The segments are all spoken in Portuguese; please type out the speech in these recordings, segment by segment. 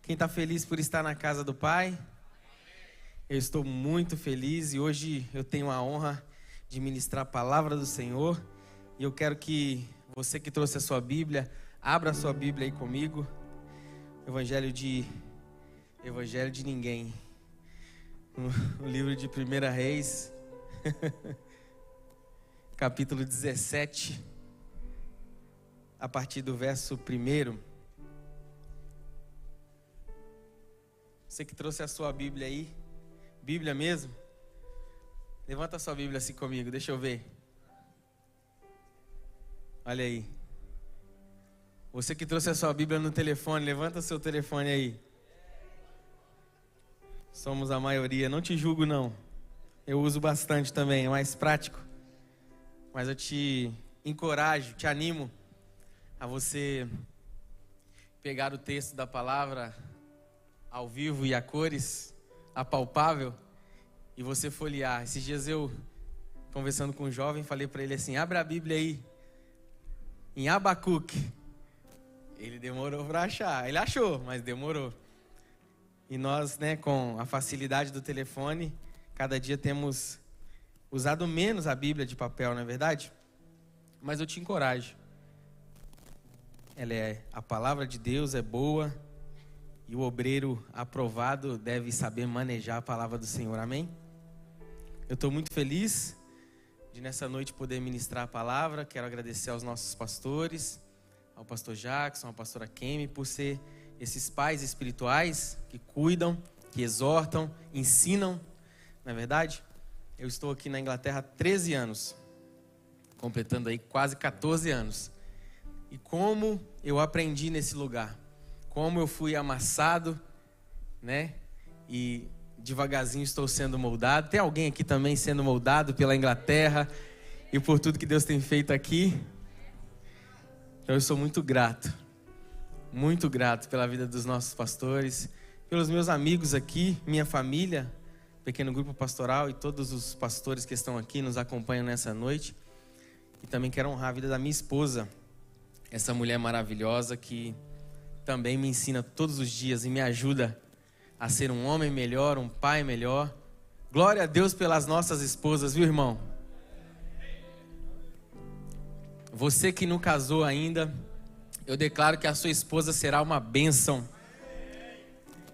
Quem está feliz por estar na casa do Pai? Eu estou muito feliz e hoje eu tenho a honra de ministrar a palavra do Senhor. E eu quero que você que trouxe a sua Bíblia, abra a sua Bíblia aí comigo. Evangelho de ninguém. O livro de 1 Reis, capítulo 17, a partir do verso 1. Você que trouxe a sua Bíblia aí, Bíblia mesmo? Levanta a sua Bíblia assim comigo, deixa eu ver. Olha aí. Você que trouxe a sua Bíblia no telefone, levanta o seu telefone aí. Somos a maioria, não te julgo não. Eu uso bastante também, é mais prático. Mas eu te encorajo, te animo a você pegar o texto da palavra ao vivo e a cores, apalpável, e você folhear. Esses dias eu, conversando com um jovem, falei para ele assim: abre a Bíblia aí, em Abacuque. Ele demorou para achar, ele achou, mas demorou. E nós, com a facilidade do telefone, cada dia temos usado menos a Bíblia de papel, não é verdade? Mas eu te encorajo. A palavra de Deus é boa e o obreiro aprovado deve saber manejar a palavra do Senhor, amém? Eu estou muito feliz de nessa noite poder ministrar a palavra. Quero agradecer aos nossos pastores, ao pastor Jackson, à pastora Kemi, por ser esses pais espirituais que cuidam, que exortam, ensinam, não é verdade? Eu estou aqui na Inglaterra há 13 anos, completando aí quase 14 anos. E como eu aprendi nesse lugar, como eu fui amassado, e devagarzinho estou sendo moldado. Tem alguém aqui também sendo moldado pela Inglaterra e por tudo que Deus tem feito aqui? Então eu sou muito grato pela vida dos nossos pastores, pelos meus amigos aqui, minha família, pequeno grupo pastoral e todos os pastores que estão aqui nos acompanham nessa noite. E também quero honrar a vida da minha esposa, essa mulher maravilhosa que também me ensina todos os dias e me ajuda a ser um homem melhor, um pai melhor. Glória a Deus pelas nossas esposas, viu, irmão? Você que não casou ainda, eu declaro que a sua esposa será uma bênção.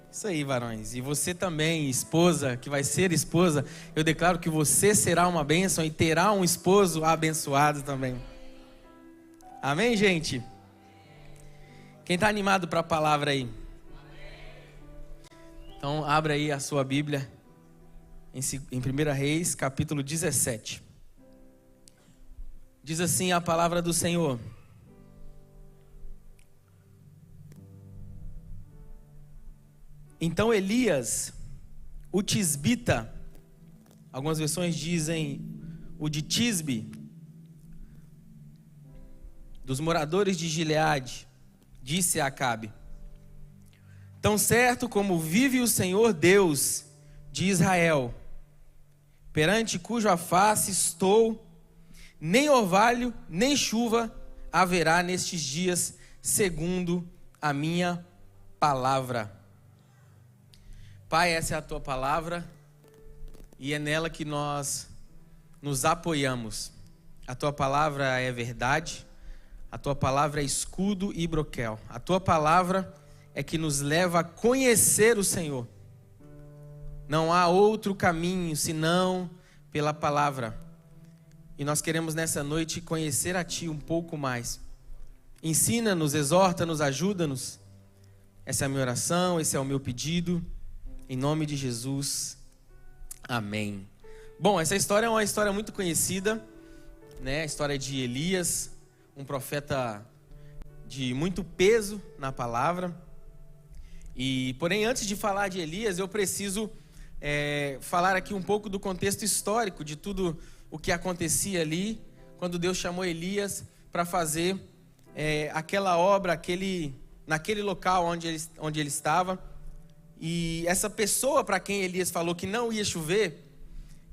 Isso aí, varões. E você também, esposa, que vai ser esposa, eu declaro que você será uma bênção e terá um esposo abençoado também. Amém, gente? Quem está animado para a palavra aí? Então, abra aí a sua Bíblia em 1 Reis, capítulo 17. Diz assim a palavra do Senhor: Então Elias, o tisbita, algumas versões dizem o de Tisbe, dos moradores de Gileade, disse a Acabe: Tão certo como vive o Senhor Deus de Israel, perante cuja face estou, nem orvalho, nem chuva haverá nestes dias, segundo a minha palavra. Pai, essa é a tua palavra e é nela que nós nos apoiamos. A tua palavra é verdade, a tua palavra é escudo e broquel. A tua palavra é que nos leva a conhecer o Senhor. Não há outro caminho senão pela palavra. E nós queremos nessa noite conhecer a Ti um pouco mais. Ensina-nos, exorta-nos, ajuda-nos. Essa é a minha oração, esse é o meu pedido. Em nome de Jesus, amém. Bom, essa história é uma história muito conhecida, A história de Elias, um profeta de muito peso na palavra. Porém, antes de falar de Elias, eu preciso falar aqui um pouco do contexto histórico de tudo o que acontecia ali, quando Deus chamou Elias para fazer aquela obra, naquele local onde ele estava. E essa pessoa para quem Elias falou que não ia chover,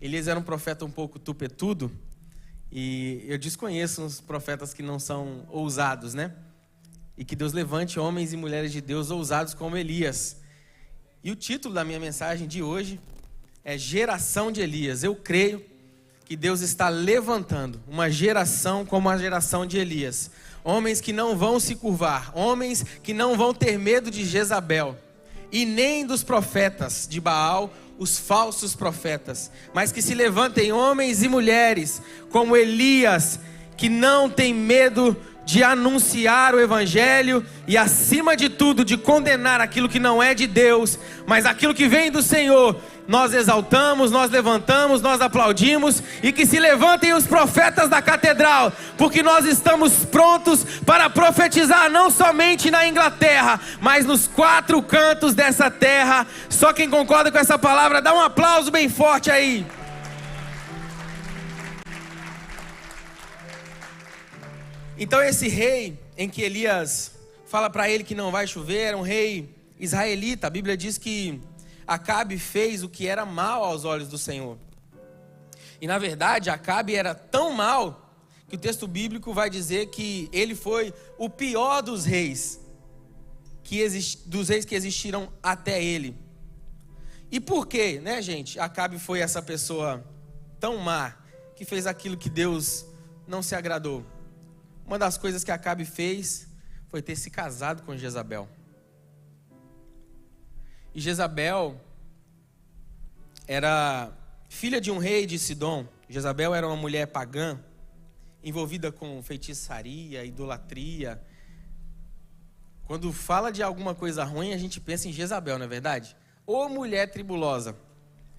Elias era um profeta um pouco tupetudo, e eu desconheço os profetas que não são ousados, e que Deus levante homens e mulheres de Deus ousados como Elias. E o título da minha mensagem de hoje é Geração de Elias. Eu creio que Deus está levantando uma geração como a geração de Elias. Homens que não vão se curvar, homens que não vão ter medo de Jezabel e nem dos profetas de Baal, os falsos profetas, mas que se levantem homens e mulheres como Elias, que não tem medo de anunciar o evangelho e, acima de tudo, de condenar aquilo que não é de Deus, mas aquilo que vem do Senhor. Nós exaltamos, nós levantamos, nós aplaudimos, e que se levantem os profetas da catedral, porque nós estamos prontos para profetizar não somente na Inglaterra, mas nos 4 cantos dessa terra. Só quem concorda com essa palavra, dá um aplauso bem forte aí. Então esse rei em que Elias fala para ele que não vai chover, era um rei israelita. A Bíblia diz que Acabe fez o que era mal aos olhos do Senhor. E na verdade Acabe era tão mal que o texto bíblico vai dizer que ele foi o pior dos reis, dos reis que existiram até ele. E por quê, né, gente? Acabe foi essa pessoa tão má que fez aquilo que Deus não se agradou. Uma das coisas que Acabe fez foi ter se casado com Jezabel. E Jezabel era filha de um rei de Sidom. Jezabel era uma mulher pagã, envolvida com feitiçaria, idolatria. Quando fala de alguma coisa ruim, a gente pensa em Jezabel, não é verdade? Ou mulher tribulosa.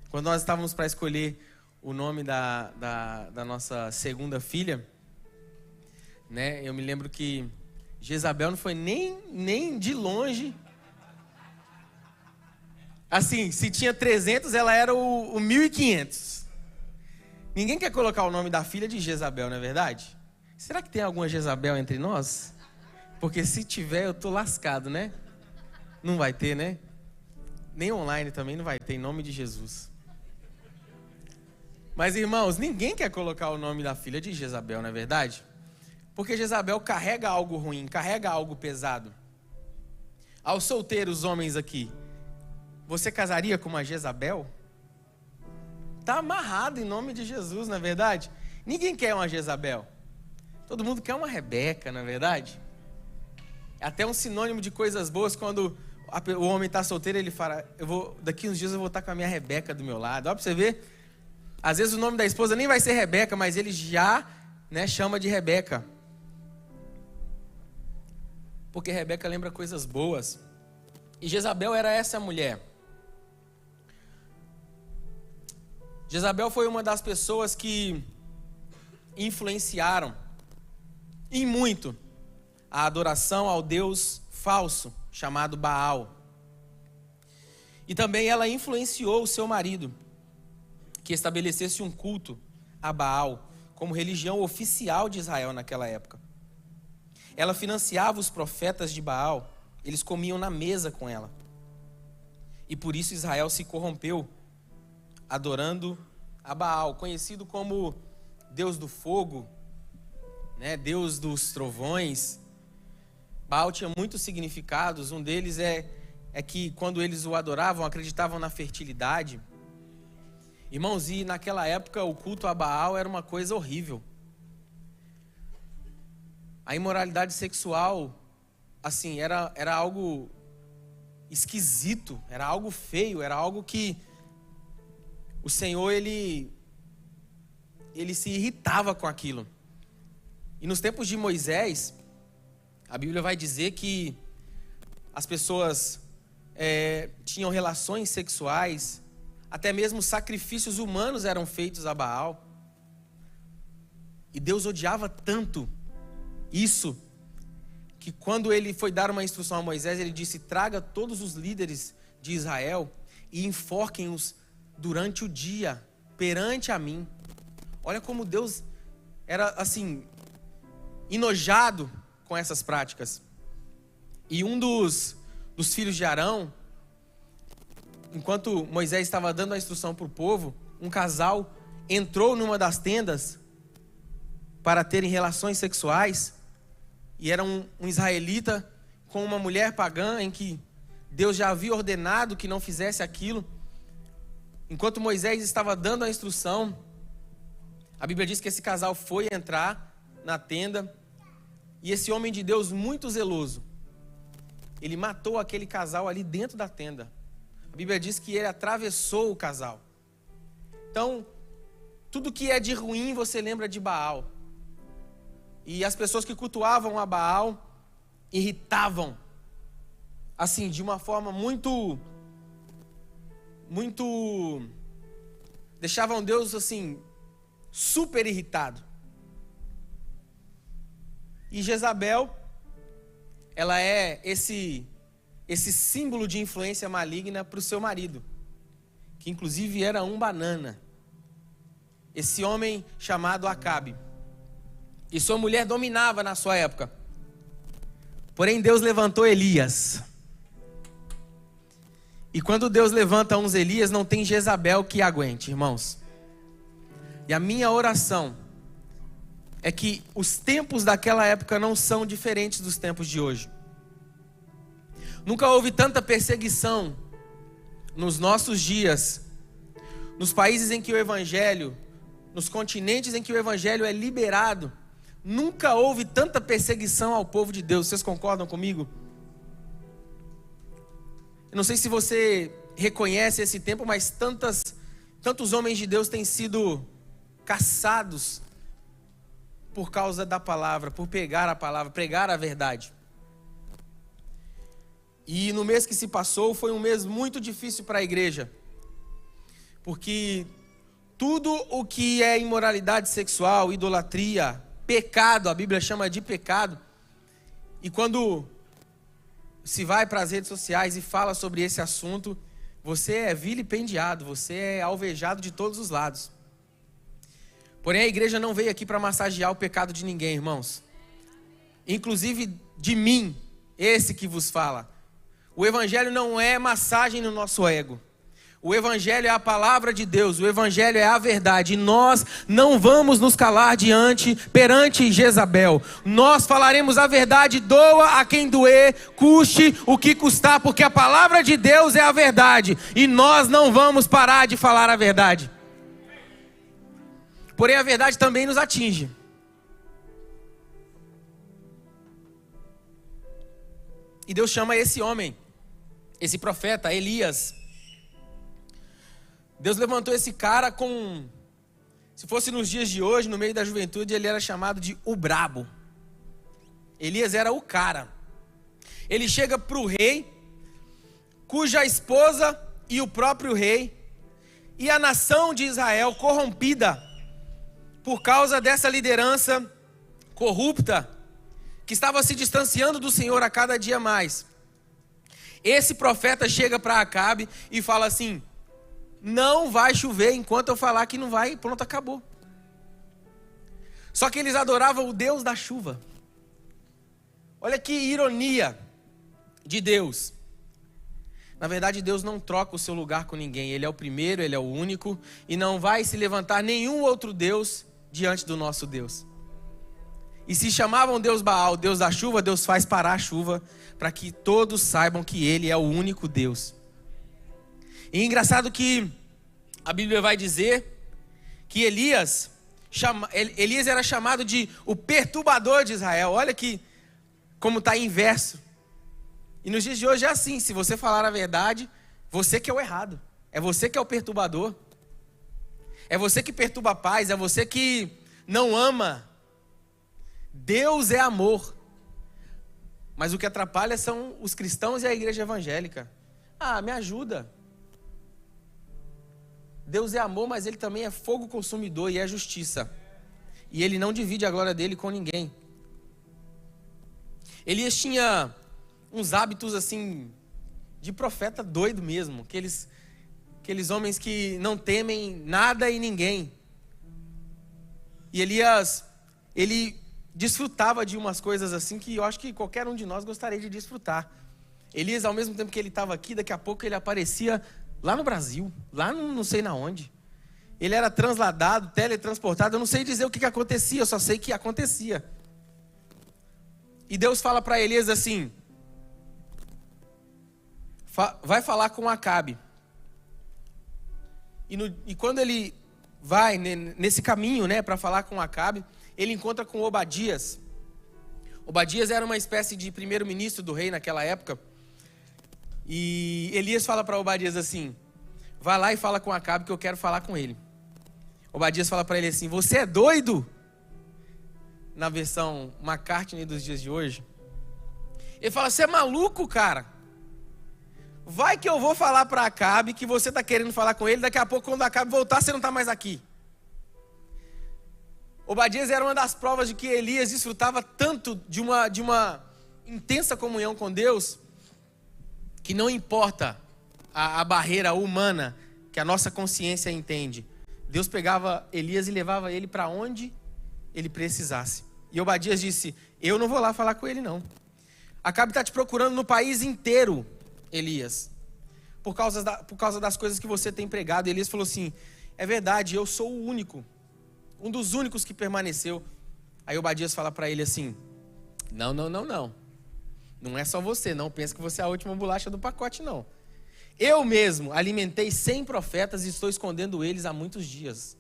Quando nós estávamos para escolher o nome da nossa segunda filha, né, eu me lembro que Jezabel não foi nem de longe. Assim, se tinha 300, ela era o 1500. Ninguém quer colocar o nome da filha de Jezabel, não é verdade? Será que tem alguma Jezabel entre nós? Porque se tiver, eu tô lascado, né? Não vai ter, né? Nem online também não vai ter, em nome de Jesus. Mas, irmãos, ninguém quer colocar o nome da filha de Jezabel, não é verdade? Porque Jezabel carrega algo ruim, carrega algo pesado. Aos solteiros homens aqui, você casaria com uma Jezabel? Está amarrado em nome de Jesus, não é verdade? Ninguém quer uma Jezabel. Todo mundo quer uma Rebeca, não é verdade? É até um sinônimo de coisas boas quando o homem está solteiro, ele fala, daqui uns dias eu vou estar com a minha Rebeca do meu lado. Olha para você ver. Às vezes o nome da esposa nem vai ser Rebeca, mas ele já, né, chama de Rebeca. Porque Rebeca lembra coisas boas. E Jezabel era essa mulher. Jezabel foi uma das pessoas que influenciaram em muito a adoração ao Deus falso, chamado Baal. E também ela influenciou o seu marido, que estabelecesse um culto a Baal como religião oficial de Israel naquela época. Ela financiava os profetas de Baal, eles comiam na mesa com ela. E por isso Israel se corrompeu, adorando a Baal, conhecido como Deus do fogo, né? Deus dos trovões. Baal tinha muitos significados. Um deles é que quando eles o adoravam, acreditavam na fertilidade. Irmãos, e naquela época o culto a Baal era uma coisa horrível. A imoralidade sexual, assim, era algo esquisito, era algo feio, era algo que o Senhor, ele se irritava com aquilo. E nos tempos de Moisés, a Bíblia vai dizer que as pessoas tinham relações sexuais, até mesmo sacrifícios humanos eram feitos a Baal. E Deus odiava tanto isso, que quando ele foi dar uma instrução a Moisés, ele disse: traga todos os líderes de Israel e enforquem-os durante o dia, perante a mim. Olha como Deus era assim, enojado com essas práticas. E um dos filhos de Arão, enquanto Moisés estava dando a instrução para o povo, um casal entrou numa das tendas para terem relações sexuais. e era um israelita com uma mulher pagã, em que Deus já havia ordenado que não fizesse aquilo. Enquanto Moisés estava dando a instrução, a Bíblia diz que esse casal foi entrar na tenda, e esse homem de Deus muito zeloso, ele matou aquele casal ali dentro da tenda. A Bíblia diz que ele atravessou o casal. Então, tudo que é de ruim você lembra de Baal. E as pessoas que cultuavam a Baal irritavam, assim, de uma forma muito, deixavam Deus, assim, super irritado. E Jezabel, ela é esse símbolo de influência maligna para o seu marido, que inclusive era um banana. Esse homem chamado Acabe. E sua mulher dominava na sua época. Porém, Deus levantou Elias. E quando Deus levanta uns Elias, não tem Jezabel que aguente, irmãos. E a minha oração é que os tempos daquela época não são diferentes dos tempos de hoje. Nunca houve tanta perseguição nos nossos dias, nos países em que o Evangelho, nos continentes em que o Evangelho é liberado. Nunca houve tanta perseguição ao povo de Deus. Vocês concordam comigo? Eu não sei se você reconhece esse tempo, mas tantos homens de Deus têm sido caçados por causa da palavra, por pegar a palavra, pregar a verdade. E no mês que se passou foi um mês muito difícil para a igreja, porque tudo o que é imoralidade sexual, idolatria, pecado, a Bíblia chama de pecado, e quando se vai para as redes sociais e fala sobre esse assunto, você é vilipendiado, você é alvejado de todos os lados. Porém, a igreja não veio aqui para massagear o pecado de ninguém, irmãos. Inclusive de mim, esse que vos fala. O Evangelho não é massagem no nosso ego. O Evangelho é a palavra de Deus, o Evangelho é a verdade. E nós não vamos nos calar perante Jezabel. Nós falaremos a verdade, doa a quem doer, custe o que custar, porque a palavra de Deus é a verdade. E nós não vamos parar de falar a verdade. Porém, a verdade também nos atinge. E Deus chama esse homem, esse profeta, Elias. Deus levantou esse cara se fosse nos dias de hoje, no meio da juventude, ele era chamado de o brabo. Elias era o cara. Ele chega para o rei, cuja esposa e o próprio rei, e a nação de Israel corrompida, por causa dessa liderança corrupta, que estava se distanciando do Senhor a cada dia mais. Esse profeta chega para Acabe e fala assim: não vai chover enquanto eu falar que não vai, pronto, acabou. Só que eles adoravam o Deus da chuva. Olha que ironia de Deus. Na verdade, Deus não troca o seu lugar com ninguém. Ele é o primeiro, Ele é o único, e não vai se levantar nenhum outro Deus diante do nosso Deus. E se chamavam Deus Baal, Deus da chuva, Deus faz parar a chuva, para que todos saibam que Ele é o único Deus. E é engraçado que a Bíblia vai dizer que Elias era chamado de o perturbador de Israel. Olha que como está inverso. E nos dias de hoje é assim: se você falar a verdade, você que é o errado. É você que é o perturbador. É você que perturba a paz. É você que não ama. Deus é amor. Mas o que atrapalha são os cristãos e a igreja evangélica. Ah, me ajuda. Deus é amor, mas Ele também é fogo consumidor e é justiça. E Ele não divide a glória dEle com ninguém. Elias tinha uns hábitos assim, de profeta doido mesmo. Aqueles homens que não temem nada e ninguém. E Elias, ele desfrutava de umas coisas assim que eu acho que qualquer um de nós gostaria de desfrutar. Elias, ao mesmo tempo que ele estava aqui, daqui a pouco ele aparecia lá no Brasil, lá não sei na onde. Ele era transladado, teletransportado, eu não sei dizer o que acontecia, eu só sei que acontecia. E Deus fala para Elias assim: vai falar com Acabe. E quando ele vai nesse caminho, né, para falar com Acabe, ele encontra com Obadias. Obadias era uma espécie de primeiro-ministro do rei naquela época. E Elias fala para Obadias assim: vai lá e fala com Acabe que eu quero falar com ele. Obadias fala para ele assim: você é doido? Na versão McCartney dos dias de hoje. Ele fala: você é maluco, cara? Vai que eu vou falar para Acabe que você está querendo falar com ele. Daqui a pouco, quando Acabe voltar, você não está mais aqui. Obadias era uma das provas de que Elias desfrutava tanto de uma intensa comunhão com Deus, que não importa a barreira humana que a nossa consciência entende. Deus pegava Elias e levava ele para onde ele precisasse. E Obadias disse: eu não vou lá falar com ele não. Acabe está te procurando no país inteiro, Elias, por causa das coisas que você tem pregado. E Elias falou assim: é verdade, eu sou o único, um dos únicos que permaneceu. Aí Obadias fala para ele assim: não, não é só você, não pensa que você é a última bolacha do pacote, não. Eu mesmo alimentei 100 profetas e estou escondendo eles há muitos dias.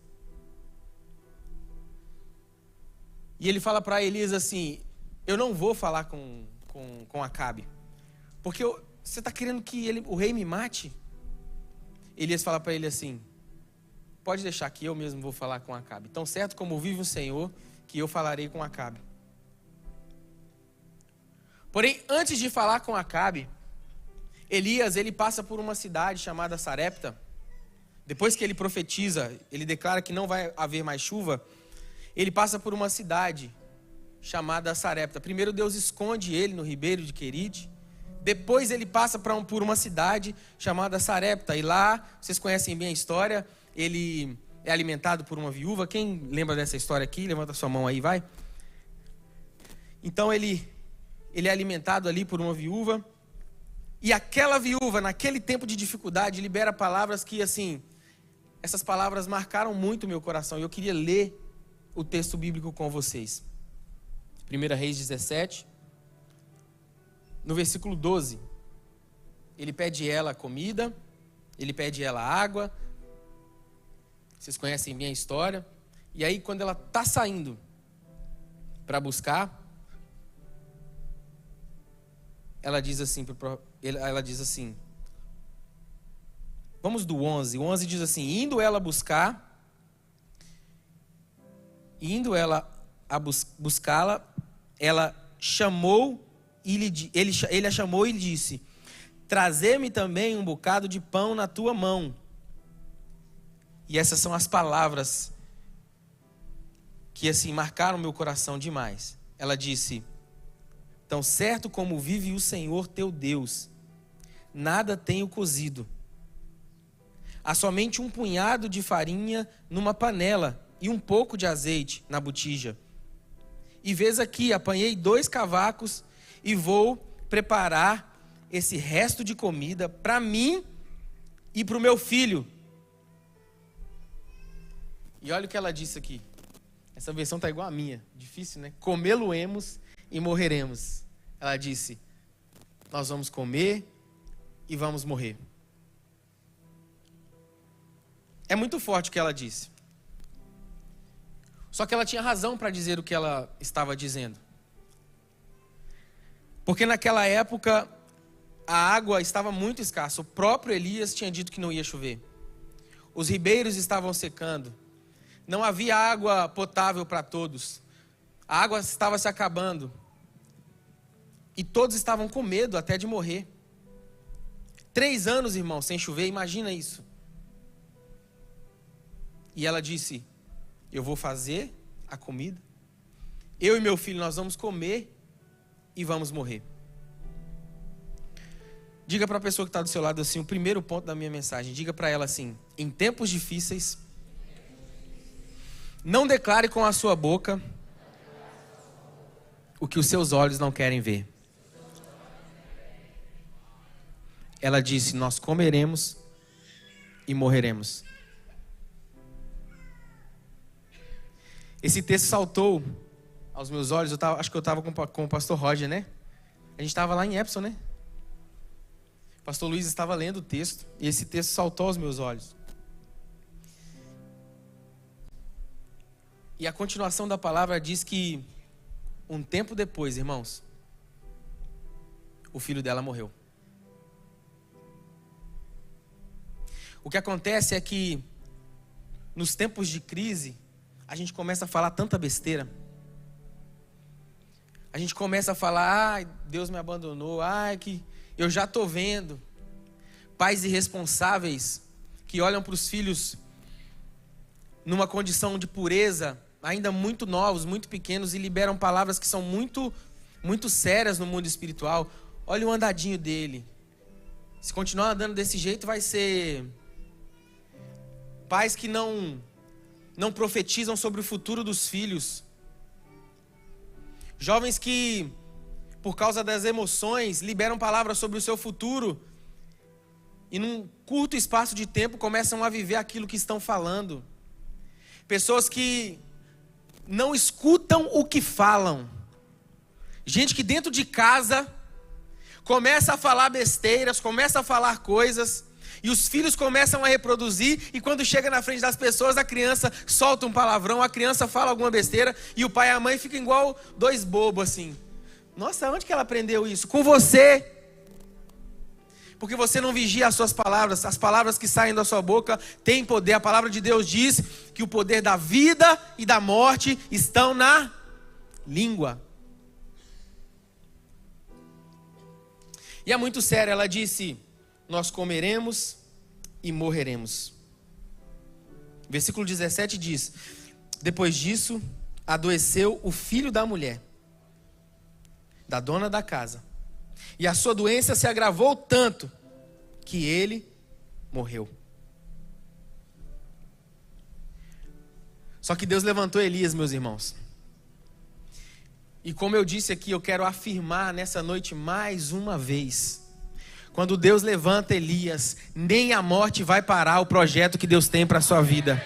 E ele fala para Elias assim: eu não vou falar com Acabe, porque você está querendo que o rei me mate? Elias fala para ele assim: pode deixar que eu mesmo vou falar com Acabe. Tão certo como vive o Senhor, que eu falarei com Acabe. Porém, antes de falar com Acabe, Elias, ele passa por uma cidade chamada Sarepta. Depois que ele profetiza, ele declara que não vai haver mais chuva, ele passa por uma cidade chamada Sarepta. Primeiro Deus esconde ele no ribeiro de Querite. Depois ele passa por uma cidade chamada Sarepta. E lá, vocês conhecem bem a história, ele é alimentado por uma viúva. Quem lembra dessa história aqui? Levanta sua mão aí, vai. Então ele é alimentado ali por uma viúva. E aquela viúva, naquele tempo de dificuldade, libera palavras que, assim, essas palavras marcaram muito o meu coração. E eu queria ler o texto bíblico com vocês. 1 Reis 17, no versículo 12. Ele pede ela comida, ele pede ela água. Vocês conhecem bem a história. E aí, quando ela está saindo para buscar, ela diz assim, vamos do 11. O 11 diz assim: indo ela buscá-la, ela chamou ele a chamou e lhe disse: trazer-me também um bocado de pão na tua mão. E essas são as palavras que assim marcaram meu coração demais. Ela disse: tão certo como vive o Senhor teu Deus, nada tenho cozido. Há somente um punhado de farinha numa panela e um pouco de azeite na botija. E vês aqui, apanhei 2 cavacos e vou preparar esse resto de comida para mim e para o meu filho. E olha o que ela disse aqui. Essa versão está igual a minha. Difícil, né? Comê-lo-emos e morreremos. Ela disse: nós vamos comer e vamos morrer. É muito forte o que ela disse. Só que ela tinha razão para dizer o que ela estava dizendo. Porque naquela época a água estava muito escassa. O próprio Elias tinha dito que não ia chover. Os ribeiros estavam secando. Não havia água potável para todos. A água estava se acabando. E todos estavam com medo até de morrer. 3 anos, irmão, sem chover, imagina isso. E ela disse: eu vou fazer a comida, eu e meu filho nós vamos comer e vamos morrer. Diga para a pessoa que está do seu lado assim, o primeiro ponto da minha mensagem, diga para ela assim: em tempos difíceis, não declare com a sua boca o que os seus olhos não querem ver. Ela disse: nós comeremos e morreremos. Esse texto saltou aos meus olhos, acho que eu estava com o pastor Roger, né? A gente estava lá em Epson, né? O pastor Luiz estava lendo o texto, e esse texto saltou aos meus olhos. E a continuação da palavra diz que, um tempo depois, irmãos, o filho dela morreu. O que acontece é que, nos tempos de crise, a gente começa a falar tanta besteira. A gente começa a falar, ai, Deus me abandonou, ai, que eu já estou vendo. Pais irresponsáveis que olham para os filhos numa condição de pureza, ainda muito novos, muito pequenos, e liberam palavras que são muito, muito sérias no mundo espiritual. Olha o andadinho dele. Se continuar andando desse jeito, vai ser... Pais que não profetizam sobre o futuro dos filhos. Jovens que, por causa das emoções, liberam palavras sobre o seu futuro e num curto espaço de tempo começam a viver aquilo que estão falando. Pessoas que não escutam o que falam. Gente que dentro de casa começa a falar besteiras, começa a falar coisas, e os filhos começam a reproduzir, e quando chega na frente das pessoas, a criança solta um palavrão, a criança fala alguma besteira, e o pai e a mãe ficam igual dois bobos assim. Nossa, onde que ela aprendeu isso? Com você. Porque você não vigia as suas palavras. As palavras que saem da sua boca têm poder. A palavra de Deus diz que o poder da vida e da morte estão na língua. E é muito sério, ela disse: nós comeremos e morreremos. Versículo 17 diz: depois disso, adoeceu o filho da mulher, da dona da casa, e a sua doença se agravou tanto que ele morreu. Só que Deus levantou Elias, meus irmãos. E como eu disse aqui, eu quero afirmar nessa noite mais uma vez: quando Deus levanta Elias, nem a morte vai parar o projeto que Deus tem para a sua vida.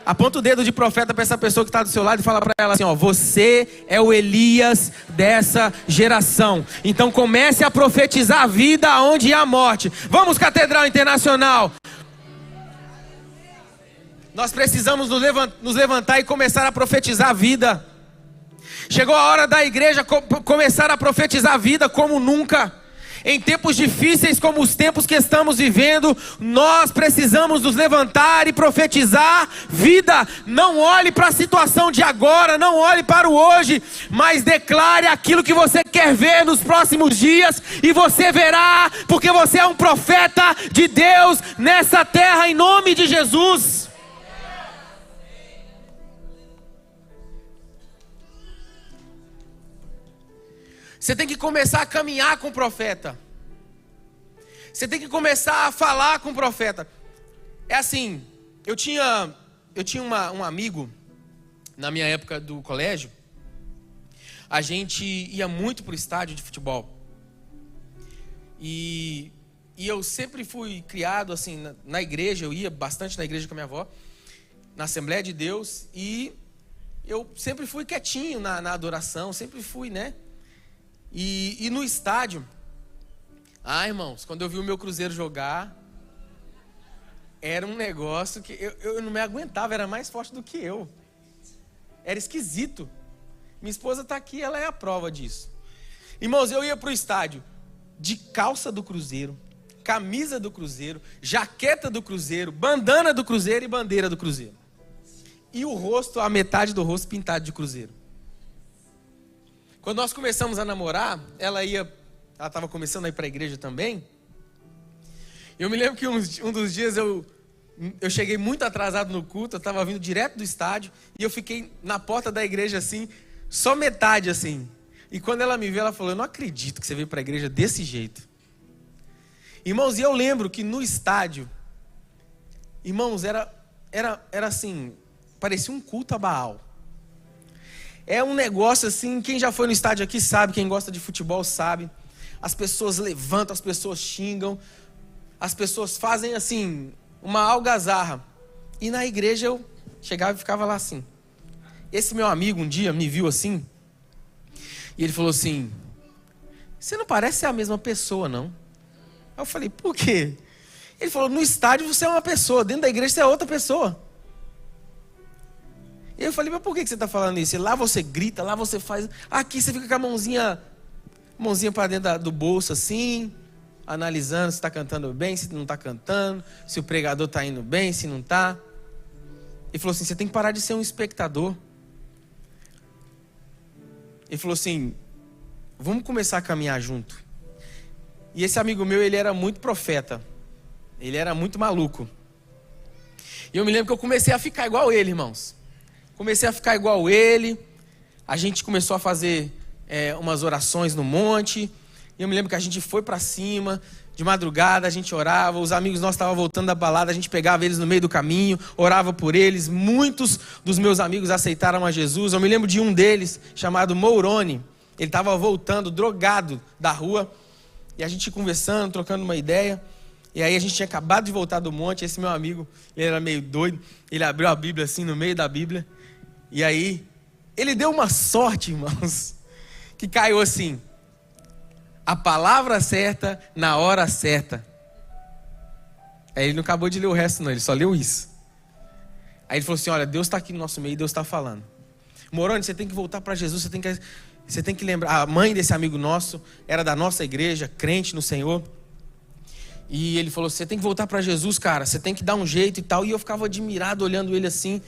Aponta o dedo de profeta para essa pessoa que está do seu lado e fala para ela assim, ó: você é o Elias dessa geração. Então comece a profetizar a vida onde há morte. Vamos, Catedral Internacional. Nós precisamos nos levantar e começar a profetizar a vida. Chegou a hora da igreja começar a profetizar a vida como nunca. Em tempos difíceis como os tempos que estamos vivendo, nós precisamos nos levantar e profetizar vida. Não olhe para a situação de agora, não olhe para o hoje, mas declare aquilo que você quer ver nos próximos dias, e você verá, porque você é um profeta de Deus nessa terra, em nome de Jesus. Você tem que começar a caminhar com o profeta. Você tem que começar a falar com o profeta. É assim, eu tinha um amigo, na minha época do colégio, a gente ia muito para o estádio de futebol. E eu sempre fui criado assim, na igreja, eu ia bastante na igreja com a minha avó, na Assembleia de Deus, e eu sempre fui quietinho na adoração, sempre fui, né? E no estádio, irmãos, quando eu vi o meu Cruzeiro jogar, era um negócio que eu não me aguentava, era mais forte do que eu. Era esquisito. Minha esposa está aqui, ela é a prova disso. Irmãos, eu ia para o estádio de calça do Cruzeiro, camisa do Cruzeiro, jaqueta do Cruzeiro, bandana do Cruzeiro e bandeira do Cruzeiro. E o rosto, a metade do rosto pintado de Cruzeiro. Quando nós começamos a namorar, ela estava começando a ir para a igreja também. Eu me lembro que um dos dias eu cheguei muito atrasado no culto, eu estava vindo direto do estádio, e eu fiquei na porta da igreja assim, só metade assim. E quando ela me viu, ela falou: eu não acredito que você veio para a igreja desse jeito. Irmãos, e eu lembro que no estádio, irmãos, era assim, parecia um culto a Baal. É um negócio assim, quem já foi no estádio aqui sabe, quem gosta de futebol sabe. As pessoas levantam, as pessoas xingam, as pessoas fazem assim, uma algazarra. E na igreja eu chegava e ficava lá assim, esse meu amigo um dia me viu assim, e ele falou assim, você não parece ser a mesma pessoa, não. Aí eu falei, por quê? Ele falou, no estádio você é uma pessoa, dentro da igreja você é outra pessoa. E eu falei, mas por que você está falando isso? Lá você grita, lá você faz, aqui você fica com a mãozinha para dentro do bolso assim, analisando se está cantando bem, se não está cantando, se o pregador está indo bem, se não está. Ele falou assim, você tem que parar de ser um espectador. Ele falou assim, vamos começar a caminhar junto. E esse amigo meu, ele era muito profeta. Ele era muito maluco. E eu me lembro que eu comecei a ficar igual ele, irmãos. Comecei a ficar igual ele. A gente começou a fazer umas orações no monte. E eu me lembro que a gente foi para cima. De madrugada a gente orava. Os amigos nossos estavam voltando da balada. A gente pegava eles no meio do caminho. Orava por eles. Muitos dos meus amigos aceitaram a Jesus. Eu me lembro de um deles, chamado Mourone. Ele estava voltando, drogado da rua. E a gente conversando, trocando uma ideia. E aí a gente tinha acabado de voltar do monte. Esse meu amigo, ele era meio doido. Ele abriu a Bíblia assim, no meio da Bíblia. E aí, ele deu uma sorte, irmãos, que caiu assim. A palavra certa, na hora certa. Aí ele não acabou de ler o resto não, ele só leu isso. Aí ele falou assim, olha, Deus está aqui no nosso meio, Deus está falando. Moroni, você tem que voltar para Jesus, você tem que lembrar. A mãe desse amigo nosso era da nossa igreja, crente no Senhor. E ele falou, você tem que voltar para Jesus, cara, você tem que dar um jeito e tal. E eu ficava admirado olhando ele assim.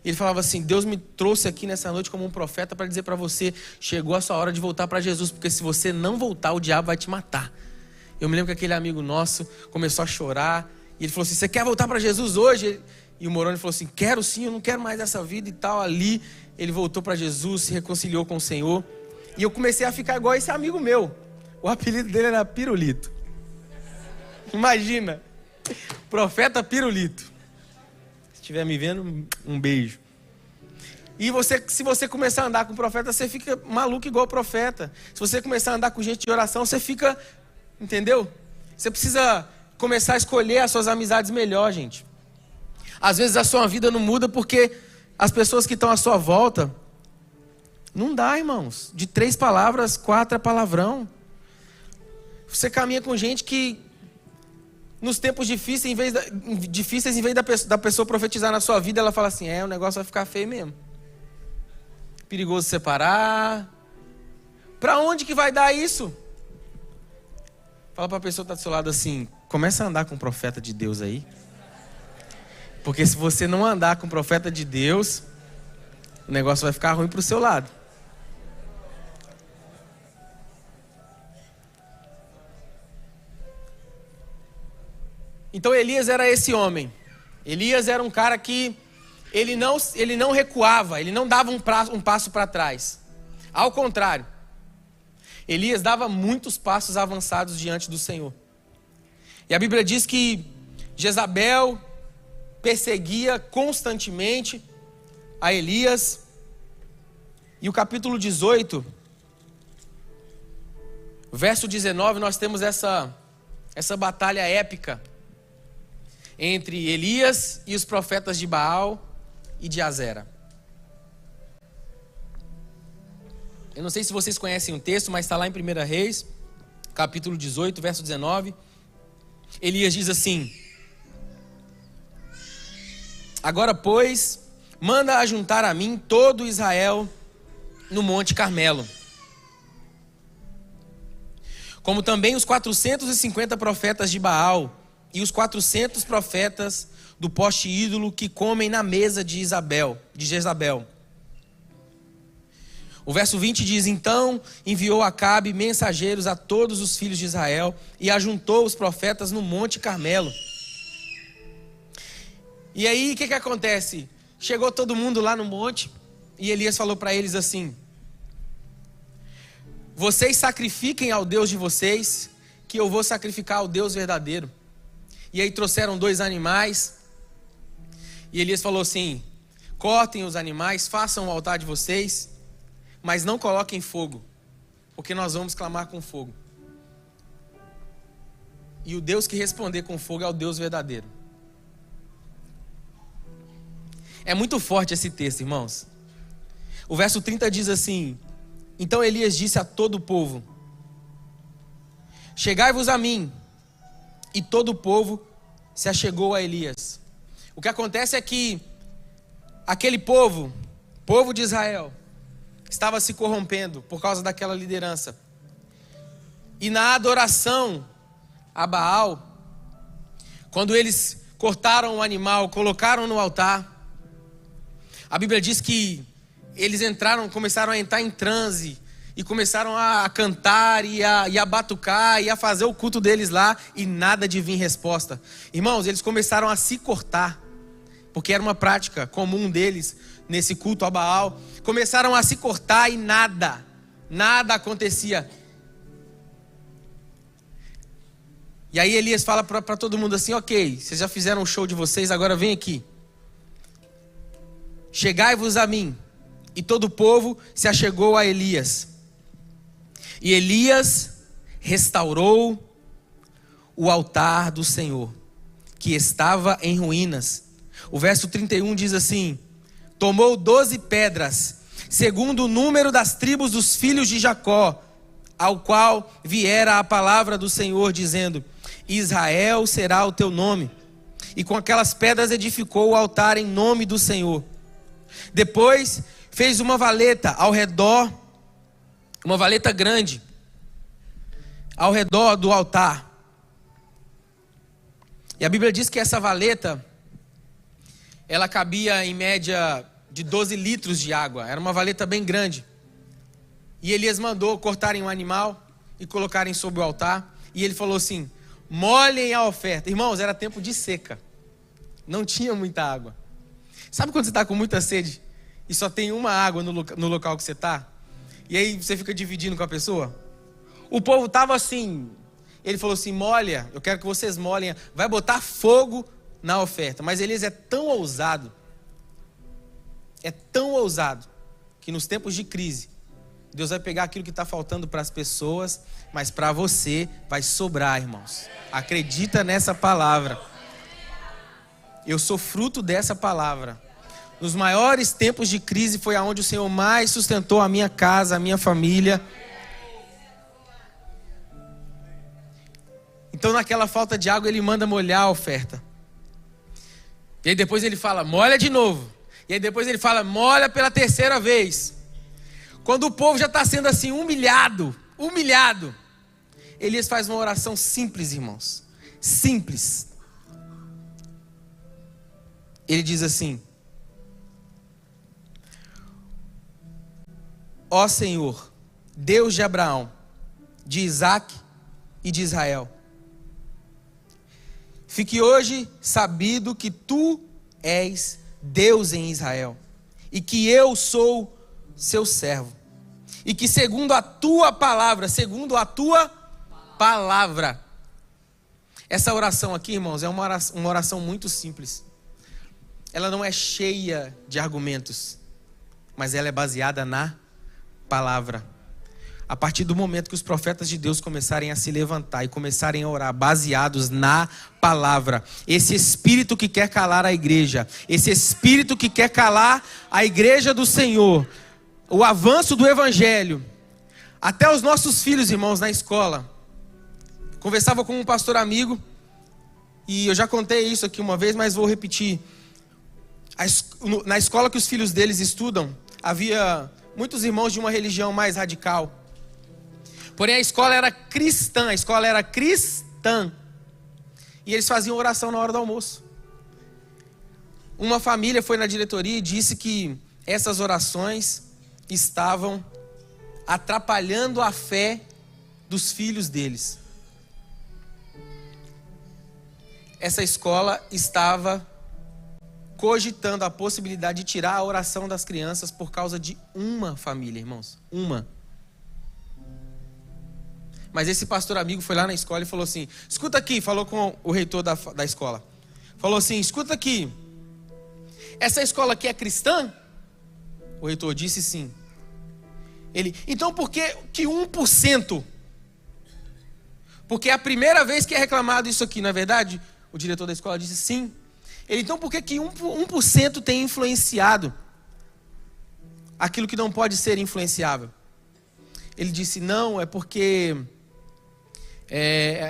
E ele falava assim, Deus me trouxe aqui nessa noite como um profeta para dizer para você, chegou a sua hora de voltar para Jesus, porque se você não voltar, o diabo vai te matar. Eu me lembro que aquele amigo nosso começou a chorar. E ele falou assim, você quer voltar para Jesus hoje? E o Moroni falou assim, quero sim, eu não quero mais essa vida e tal. Ali ele voltou para Jesus, se reconciliou com o Senhor. E eu comecei a ficar igual esse amigo meu. O apelido dele era Pirulito. Imagina, profeta Pirulito. Se estiver me vendo, um beijo. E se você começar a andar com o profeta, você fica maluco igual o profeta. Se você começar a andar com gente de oração, você fica, entendeu? Você precisa começar a escolher as suas amizades melhor, gente. Às vezes a sua vida não muda porque as pessoas que estão à sua volta, não dá, irmãos. De 3 palavras, 4 é palavrão. Você caminha com gente que nos tempos difíceis, em vez da pessoa profetizar na sua vida, ela fala assim, o negócio vai ficar feio mesmo. Perigoso separar. Para onde que vai dar isso? Fala para a pessoa que está do seu lado assim, começa a andar com o profeta de Deus aí. Porque se você não andar com o profeta de Deus, o negócio vai ficar ruim para o seu lado. Então Elias era esse homem. Elias era um cara que ele não recuava, ele não dava um passo para trás. Ao contrário, Elias dava muitos passos avançados diante do Senhor. E a Bíblia diz que Jezabel perseguia constantemente a Elias. E o capítulo 18, verso 19, nós temos essa batalha épica entre Elias e os profetas de Baal e de Azera. Eu não sei se vocês conhecem o texto, mas está lá em 1 Reis, capítulo 18, verso 19. Elias diz assim, agora, pois, manda ajuntar a mim todo Israel no Monte Carmelo, como também os 450 profetas de Baal e os 400 profetas do poste ídolo que comem na mesa de Jezabel. O verso 20 diz, então enviou Acabe mensageiros a todos os filhos de Israel e ajuntou os profetas no Monte Carmelo. E aí o que acontece? Chegou todo mundo lá no monte e Elias falou para eles assim, vocês sacrifiquem ao Deus de vocês, que eu vou sacrificar ao Deus verdadeiro. E aí trouxeram 2 animais. E Elias falou assim, cortem os animais, façam o altar de vocês, mas não coloquem fogo, porque nós vamos clamar com fogo. E o Deus que responder com fogo é o Deus verdadeiro. É muito forte esse texto, irmãos. O verso 30 diz assim: então Elias disse a todo o povo: chegai-vos a mim. E todo o povo se achegou a Elias. O que acontece é que aquele povo de Israel, estava se corrompendo por causa daquela liderança. E na adoração a Baal, quando eles cortaram o animal, colocaram no altar, a Bíblia diz que eles começaram a entrar em transe, e começaram a cantar e a batucar e a fazer o culto deles lá, e nada de vir resposta. Irmãos, eles começaram a se cortar, porque era uma prática comum deles nesse culto a Baal. Começaram a se cortar e nada acontecia. E aí Elias fala para todo mundo assim: ok, vocês já fizeram o show de vocês, agora vem aqui. Chegai-vos a mim. E todo o povo se achegou a Elias. E Elias restaurou o altar do Senhor, que estava em ruínas. O verso 31 diz assim: tomou 12 pedras, segundo o número das tribos dos filhos de Jacó, ao qual viera a palavra do Senhor, dizendo: Israel será o teu nome. E com aquelas pedras edificou o altar em nome do Senhor. Depois fez uma valeta ao redor, uma valeta grande, ao redor do altar. E a Bíblia diz que essa valeta, ela cabia em média de 12 litros de água. Era uma valeta bem grande. E Elias mandou cortarem um animal e colocarem sobre o altar. E ele falou assim: molhem a oferta. Irmãos, era tempo de seca. Não tinha muita água. Sabe quando você está com muita sede e só tem uma água no local que você está? E aí você fica dividindo com a pessoa? O povo estava assim. Ele falou assim: molha, eu quero que vocês molhem. Vai botar fogo na oferta. Mas Elias é tão ousado, que nos tempos de crise, Deus vai pegar aquilo que está faltando para as pessoas, mas para você vai sobrar, irmãos. Acredita nessa palavra. Eu sou fruto dessa palavra. Nos maiores tempos de crise foi aonde o Senhor mais sustentou a minha casa, a minha família. Então naquela falta de água ele manda molhar a oferta. E aí depois ele fala: molha de novo. E aí depois ele fala: molha pela terceira vez. Quando o povo já está sendo assim humilhado, Elias faz uma oração simples, irmãos. Simples. Ele diz assim: ó Senhor, Deus de Abraão, de Isaque e de Israel, fique hoje sabido que tu és Deus em Israel, e que eu sou seu servo, e que segundo a tua palavra, essa oração aqui, irmãos, é uma oração muito simples. Ela não é cheia de argumentos, mas ela é baseada na palavra. A partir do momento que os profetas de Deus começarem a se levantar e começarem a orar baseados na palavra, esse espírito que quer calar a igreja, esse espírito que quer calar a igreja do Senhor, o avanço do evangelho, até os nossos filhos, irmãos, na escola. Conversava com um pastor amigo, e eu já contei isso aqui uma vez, mas vou repetir. Na escola que os filhos deles estudam, havia muitos irmãos de uma religião mais radical. Porém a escola era cristã. E eles faziam oração na hora do almoço. Uma família foi na diretoria e disse que essas orações estavam atrapalhando a fé dos filhos deles. Essa escola estava cogitando a possibilidade de tirar a oração das crianças por causa de uma família, irmãos. Uma. Mas esse pastor amigo foi lá na escola e falou assim: escuta aqui, falou com o reitor da escola. Falou assim: escuta aqui, essa escola aqui é cristã? O reitor disse sim. Ele: então por que 1%? Porque é a primeira vez que é reclamado isso aqui, não é verdade? O diretor da escola disse sim. Ele: então por que 1% tem influenciado aquilo que não pode ser influenciável. Ele disse, não, é porque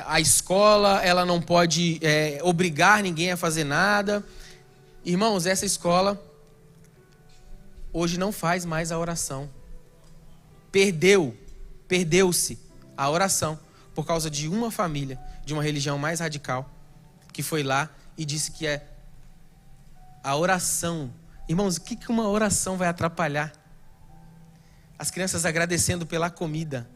a escola ela não pode obrigar ninguém a fazer nada. Irmãos, essa escola hoje não faz mais a oração. Perdeu-se a oração por causa de uma família, de uma religião mais radical, que foi lá e disse que a oração. Irmãos, o que uma oração vai atrapalhar? As crianças agradecendo pela comida.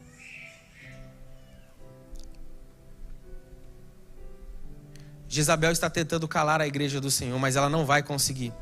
Jezabel está tentando calar a igreja do Senhor, mas ela não vai conseguir.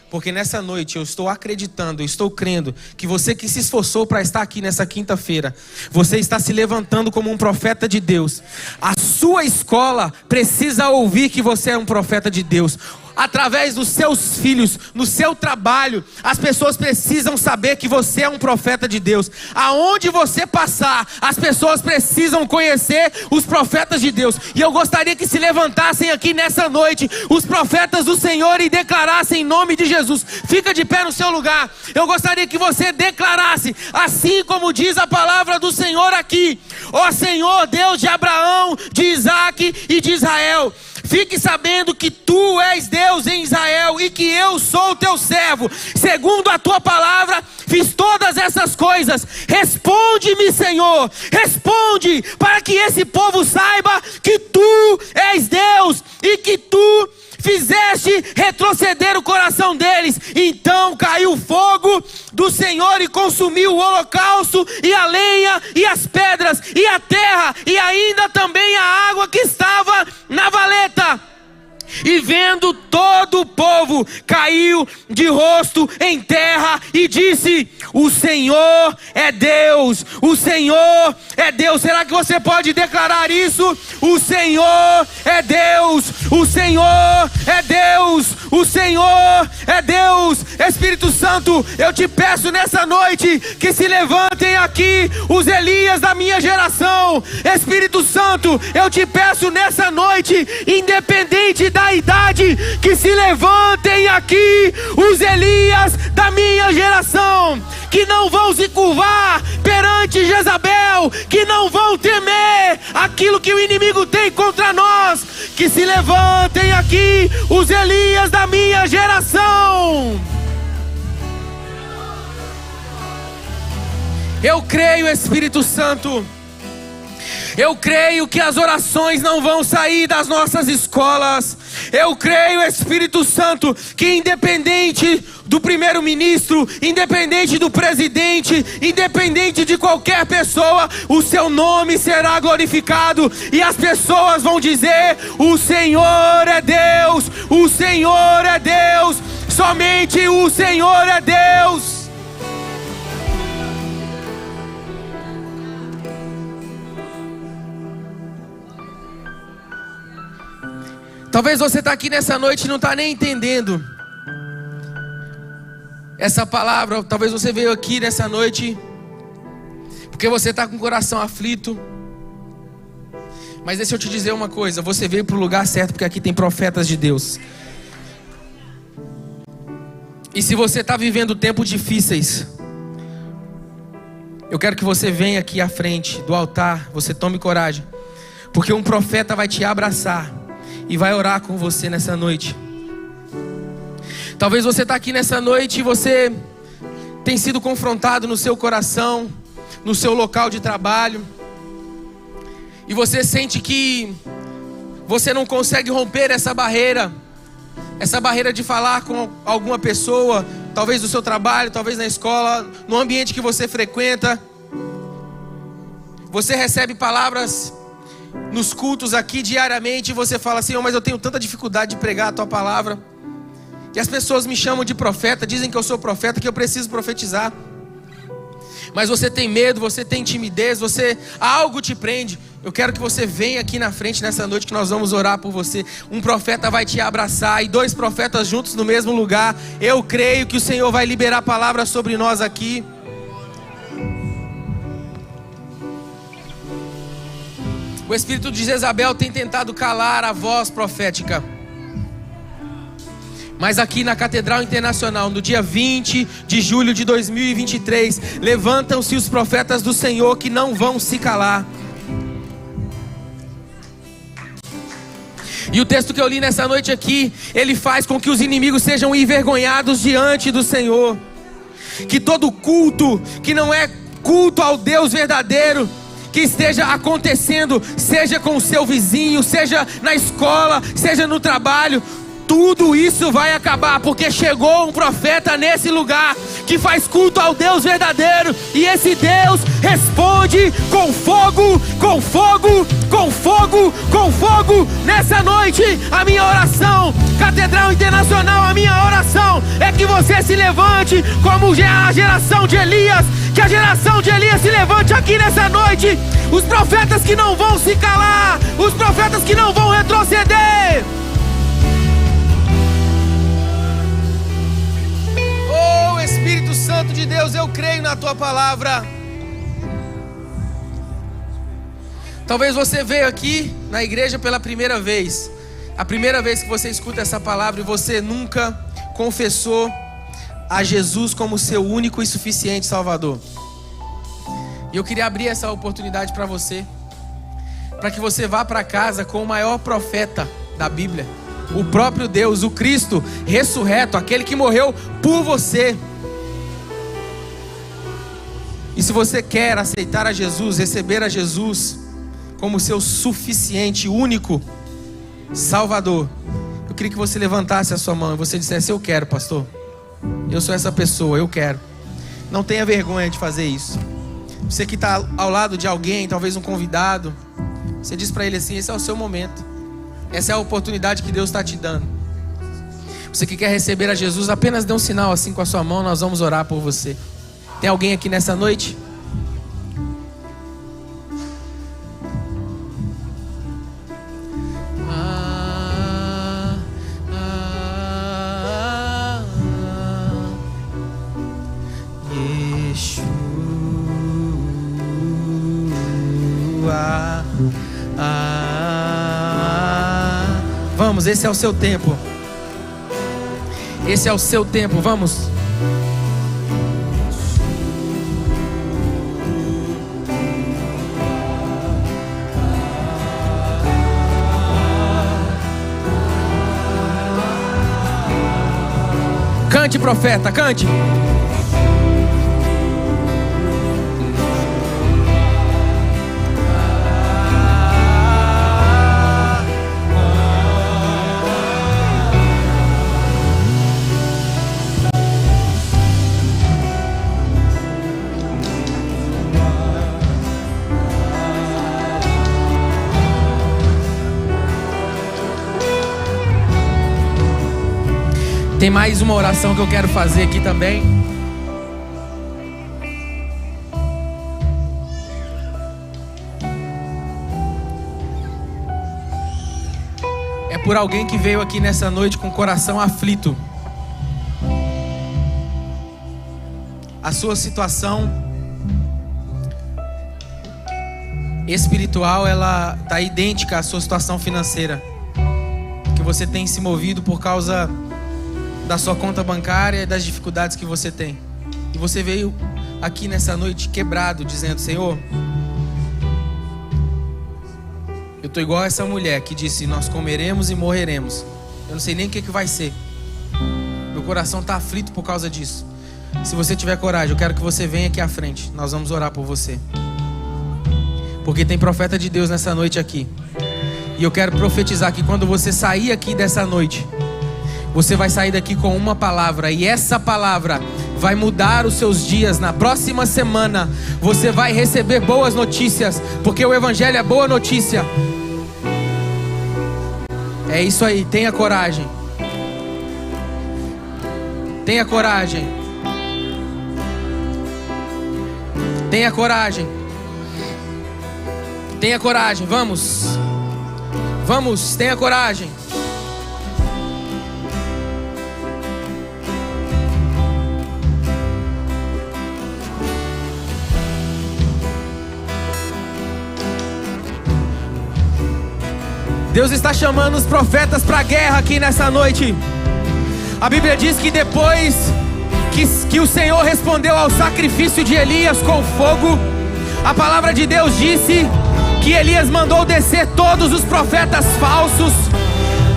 Porque nessa noite eu estou acreditando, eu estou crendo que você que se esforçou para estar aqui nessa quinta-feira, você está se levantando como um profeta de Deus. A sua escola precisa ouvir que você é um profeta de Deus. Através dos seus filhos, no seu trabalho, as pessoas precisam saber que você é um profeta de Deus. Aonde você passar, as pessoas precisam conhecer os profetas de Deus. E eu gostaria que se levantassem aqui nessa noite os profetas do Senhor e declarassem em nome de Jesus. Fica de pé no seu lugar. Eu gostaria que você declarasse, assim como diz a palavra do Senhor aqui: ó Senhor, Deus de Abraão, de Isaac e de Israel, fique sabendo que tu és Deus em Israel e que eu sou o teu servo. Segundo a tua palavra, fiz todas essas coisas. Responde-me, Senhor. Responde para que esse povo saiba que tu és Deus e que tu fizeste retroceder o coração deles. Então caiu o fogo do Senhor e consumiu o holocausto e a lenha e as pedras e a terra e ainda também a água que estava na valeta. E vendo todo o povo, caiu de rosto em terra e disse: o Senhor é Deus, o Senhor é Deus. Será que você pode declarar isso? O Senhor é Deus, o Senhor é Deus, o Senhor é Deus. Espírito Santo, eu te peço nessa noite que se levantem aqui os Elias da minha geração. Espírito Santo, eu te peço nessa noite, independente da idade, que se levantem aqui os Elias da minha geração, que não vão se curvar perante Jezabel, que não vão temer aquilo que o inimigo tem contra nós. Que se levantem aqui os Elias da minha geração. Eu creio, Espírito Santo. Eu creio que as orações não vão sair das nossas escolas. Eu creio, Espírito Santo, que independente do primeiro-ministro, independente do presidente, independente de qualquer pessoa, o seu nome será glorificado. E as pessoas vão dizer: o Senhor é Deus, o Senhor é Deus, somente o Senhor é Deus. Talvez você está aqui nessa noite e não está nem entendendo essa palavra. Talvez você veio aqui nessa noite porque você está com o coração aflito. Mas deixa eu te dizer uma coisa: você veio para o lugar certo, porque aqui tem profetas de Deus. E se você está vivendo tempos difíceis, eu quero que você venha aqui à frente do altar. Você tome coragem, porque um profeta vai te abraçar e vai orar com você nessa noite. Talvez você está aqui nessa noite e você tem sido confrontado no seu coração, no seu local de trabalho, e você sente que você não consegue romper essa barreira de falar com alguma pessoa, talvez no seu trabalho, talvez na escola, no ambiente que você frequenta. Você recebe palavras nos cultos aqui diariamente, você fala: Senhor, mas eu tenho tanta dificuldade de pregar a tua palavra, e as pessoas me chamam de profeta, dizem que eu sou profeta, que eu preciso profetizar. Mas você tem medo, você tem timidez, algo te prende. Eu quero que você venha aqui na frente nessa noite, que nós vamos orar por você. Um profeta vai te abraçar, e 2 profetas juntos no mesmo lugar. Eu creio que o Senhor vai liberar palavras sobre nós aqui. O espírito de Jezabel tem tentado calar a voz profética, Mas aqui na Catedral Internacional, no dia 20 de julho de 2023, levantam-se os profetas do Senhor que não vão se calar. E o texto que eu li nessa noite aqui, ele faz com que os inimigos sejam envergonhados diante do Senhor. Que todo culto que não é culto ao Deus verdadeiro, que esteja acontecendo, seja com o seu vizinho, seja na escola, seja no trabalho, tudo isso vai acabar, porque chegou um profeta nesse lugar que faz culto ao Deus verdadeiro, e esse Deus responde com fogo, com fogo, com fogo, com fogo. Nessa noite, a minha oração, Catedral Internacional, a minha oração é que você se levante como a geração de Elias, que a geração de Elias se levante aqui nessa noite. Os profetas que não vão se calar, os profetas que não vão retroceder. Oh, Espírito Santo de Deus, eu creio na tua palavra. Talvez você veio aqui na igreja pela primeira vez, a primeira vez que você escuta essa palavra, e você nunca confessou a Jesus como seu único e suficiente Salvador. E eu queria abrir essa oportunidade para você, para que você vá para casa com o maior profeta da Bíblia, o próprio Deus, o Cristo ressurreto, aquele que morreu por você. E se você quer aceitar a Jesus, receber a Jesus como seu suficiente, único Salvador, eu queria que você levantasse a sua mão e você dissesse: eu quero, pastor, eu sou essa pessoa, eu quero. Não tenha vergonha de fazer isso. Você que está ao lado de alguém, talvez um convidado, você diz para ele assim: esse é o seu momento, essa é a oportunidade que Deus está te dando. Você que quer receber a Jesus, apenas dê um sinal assim com a sua mão, nós vamos orar por você. Tem alguém aqui nessa noite? Vamos, esse é o seu tempo. Esse é o seu tempo, vamos. Cante, profeta, cante. Tem mais uma oração que eu quero fazer aqui também. É por alguém que veio aqui nessa noite com o coração aflito. A sua situação espiritual, ela está idêntica à sua situação financeira, que você tem se movido por causa da sua conta bancária e das dificuldades que você tem. E você veio aqui nessa noite quebrado, dizendo: Senhor, eu estou igual a essa mulher que disse: nós comeremos e morreremos. Eu não sei nem o que vai ser. Meu coração está aflito por causa disso. Se você tiver coragem, eu quero que você venha aqui à frente. Nós vamos orar por você, porque tem profeta de Deus nessa noite aqui. E eu quero profetizar que quando você sair aqui dessa noite, você vai sair daqui com uma palavra, e essa palavra vai mudar os seus dias. Na próxima semana você vai receber boas notícias, porque o Evangelho é boa notícia. É isso aí, tenha coragem. Tenha coragem. Tenha coragem. Tenha coragem, vamos. Vamos, tenha coragem. Deus está chamando os profetas para a guerra aqui nessa noite. A Bíblia diz que depois que o Senhor respondeu ao sacrifício de Elias com fogo, a palavra de Deus disse que Elias mandou descer todos os profetas falsos.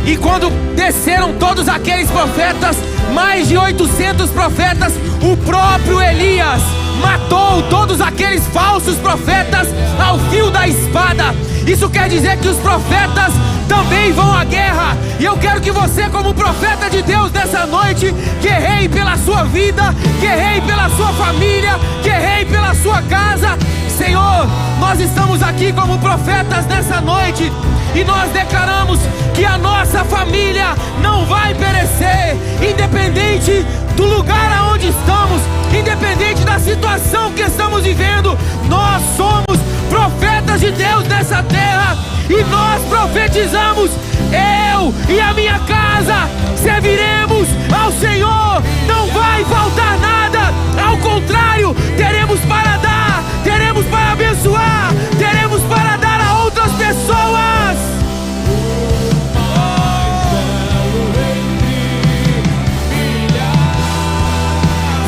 E quando desceram todos aqueles profetas, mais de 800 profetas, o próprio Elias matou todos aqueles falsos profetas ao fio da espada. Isso quer dizer que os profetas também vão à guerra. E eu quero que você, como profeta de Deus nessa noite, guerreie pela sua vida, guerreie pela sua família, guerreie pela sua casa. Senhor, nós estamos aqui como profetas nessa noite e nós declaramos que a nossa família não vai perecer, independente do lugar aonde estamos, independente da situação que estamos vivendo. Nós somos profetas de Deus nessa terra e nós profetizamos: eu e a minha casa serviremos ao Senhor. Não vai faltar nada, ao contrário, teremos para dar, teremos para abençoar, teremos para dar a outras pessoas.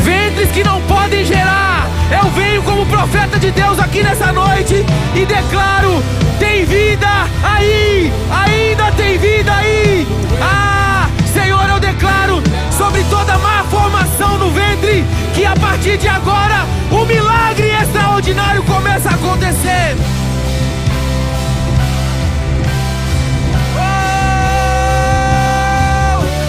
Ventres que não podem gerar, eu venho como profeta de Deus aqui nessa noite e declaro: tem vida aí, ainda tem vida aí. Senhor, eu declaro sobre toda má formação no ventre que a partir de agora um milagre extraordinário começa a acontecer.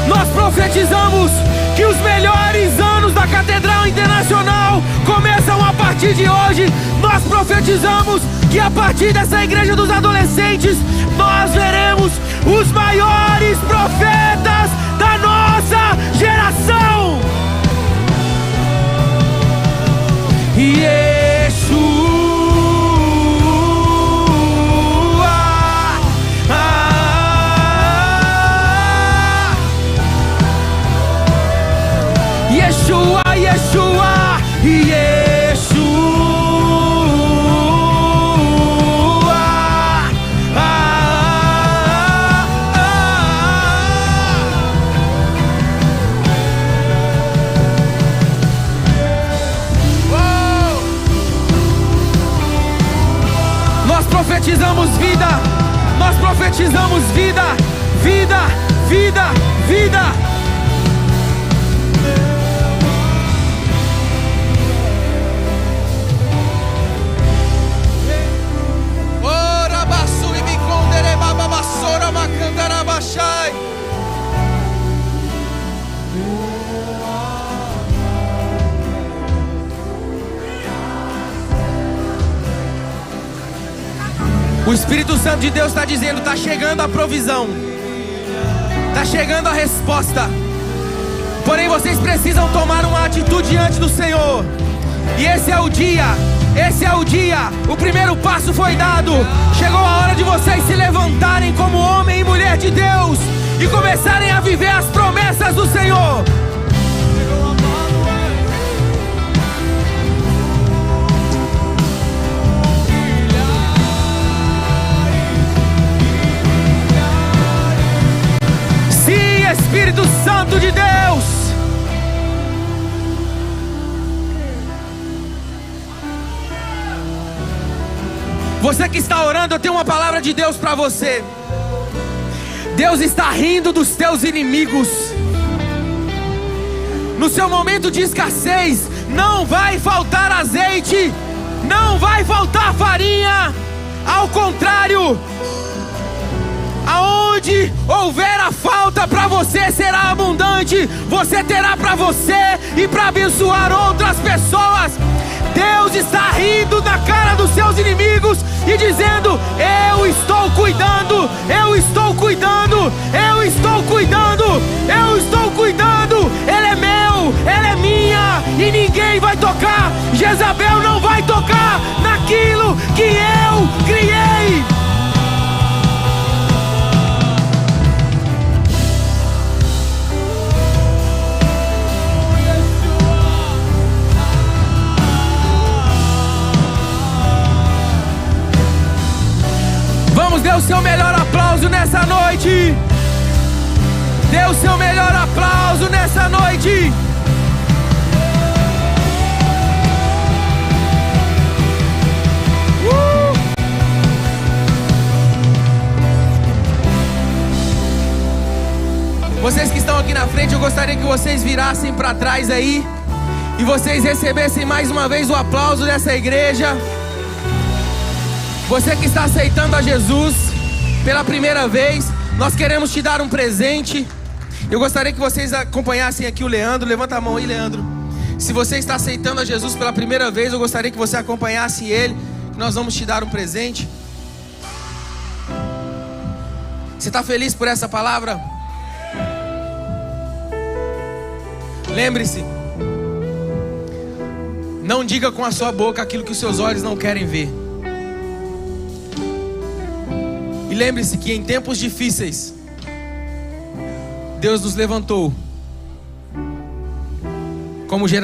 Nós profetizamos que os melhores anos da Catedral Internacional começam a partir de hoje. Nós profetizamos que a partir dessa igreja dos adolescentes nós veremos os maiores profetas da nossa geração. Yeshua. Yeshua, Yeshua, Yeshua. Nós profetizamos vida, nós profetizamos vida, vida, vida, vida. O Espírito Santo de Deus está dizendo: está chegando a provisão, está chegando a resposta. Porém vocês precisam tomar uma atitude diante do Senhor. E esse é o dia, esse é o dia. O primeiro passo foi dado. Chegou a hora de vocês se levantarem como homem e mulher de Deus e começarem a viver as promessas do Senhor. Sim, Espírito Santo de Deus. Você que está orando, eu tenho uma palavra de Deus para você. Deus está rindo dos teus inimigos. No seu momento de escassez, não vai faltar azeite, não vai faltar farinha. Ao contrário, aonde houver a falta, para você será abundante. Você terá para você e para abençoar outras pessoas. Deus está rindo na cara dos seus inimigos e dizendo: eu estou cuidando, eu estou cuidando, eu estou cuidando, eu estou cuidando. Ele é meu, ela é minha e ninguém vai tocar. Jezabel não vai tocar naquilo que eu criei. Vamos, dê o seu melhor aplauso nessa noite. Dê o seu melhor aplauso nessa ti. Vocês que estão aqui na frente, eu gostaria que vocês virassem para trás aí e vocês recebessem mais uma vez o aplauso dessa igreja. Você que está aceitando a Jesus pela primeira vez, nós queremos te dar um presente. Eu gostaria que vocês acompanhassem aqui o Leandro. Levanta a mão aí, Leandro. Se você está aceitando a Jesus pela primeira vez, eu gostaria que você acompanhasse ele. Nós vamos te dar um presente. Você está feliz por essa palavra? Lembre-se, não diga com a sua boca aquilo que os seus olhos não querem ver. E lembre-se que em tempos difíceis, Deus nos levantou como geração.